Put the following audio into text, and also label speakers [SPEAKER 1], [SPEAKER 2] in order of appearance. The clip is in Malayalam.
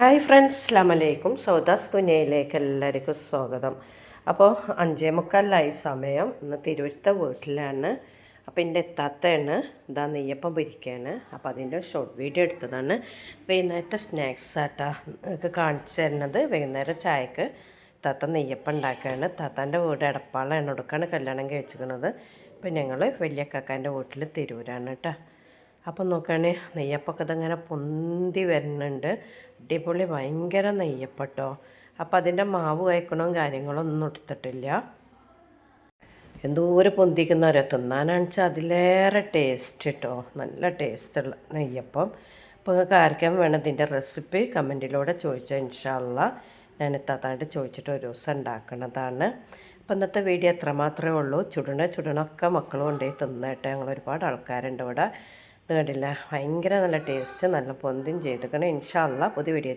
[SPEAKER 1] ഹായ് ഫ്രണ്ട്സ്, അസ്സലാമലൈക്കും. സൗദാസ് തുനിയയിലേക്ക് എല്ലാവർക്കും സ്വാഗതം. അപ്പോൾ 5:45 സമയം. ഇന്ന് തിരുവനന്തപുരത്തെ വീട്ടിലാണ്. അപ്പോൾ എൻ്റെ എത്താത്തയാണ് ഇതാ നെയ്യപ്പം പൊരിക്കുകയാണ്. അപ്പോൾ അതിൻ്റെ ഷോർട്ട് വീഡിയോ എടുത്തതാണ്. വൈകുന്നേരത്തെ സ്നാക്സ് ആട്ടാ ഒക്കെ കാണിച്ചു തരുന്നത്. വൈകുന്നേരം ചായക്ക് താത്ത നെയ്യപ്പം ഉണ്ടാക്കുകയാണ്. താത്താൻ്റെ വീട് എടപ്പാളാണ്. ഒടുക്കാണ് കല്യാണം കഴിച്ചിരിക്കുന്നത്. ഇപ്പം ഞങ്ങൾ വലിയ കാക്കാൻ്റെ വീട്ടിൽ തിരൂരാണ് കേട്ടോ. അപ്പം നോക്കുകയാണെങ്കിൽ നെയ്യപ്പൊക്കെ ഇതങ്ങനെ പൊന്തി വരുന്നുണ്ട്. അടിപൊളി ഭയങ്കര നെയ്യപ്പട്ടോ. അപ്പം അതിൻ്റെ മാവ് കഴിക്കണവും കാര്യങ്ങളും ഒന്നും എടുത്തിട്ടില്ല. എന്തോരം പൊന്തിക്കുന്നവരെ തിന്നാനാണെന്ന് വെച്ചാൽ അതിലേറെ ടേസ്റ്റ് കേട്ടോ. നല്ല ടേസ്റ്റുള്ള നെയ്യപ്പം. അപ്പോൾ നിങ്ങൾക്ക് ആർക്കും വേണം ഇതിൻ്റെ റെസിപ്പി കമൻറ്റിലൂടെ ചോദിച്ചാൽ ഇൻഷാ അള്ളാ ഞാൻ എത്താത്താണ്ട് ചോദിച്ചിട്ട് ഒരു ദിവസം ഉണ്ടാക്കുന്നതാണ്. അപ്പോൾ ഇന്നത്തെ വീഡിയോ എത്രമാത്രമേ ഉള്ളൂ. ചുടണൊക്കെ മക്കളും കൊണ്ടുപോയി തിന്നേട്ടെ. ഞങ്ങൾ ഒരുപാട് ആൾക്കാരുണ്ട് ഇവിടെ. ഇത് കണ്ടില്ല, ഭയങ്കര നല്ല ടേസ്റ്റ്, നല്ല പൊന്തിയും ചെയ്തിരിക്കണം. ഇൻഷാ അള്ളാ പുതിയ വീഡിയോ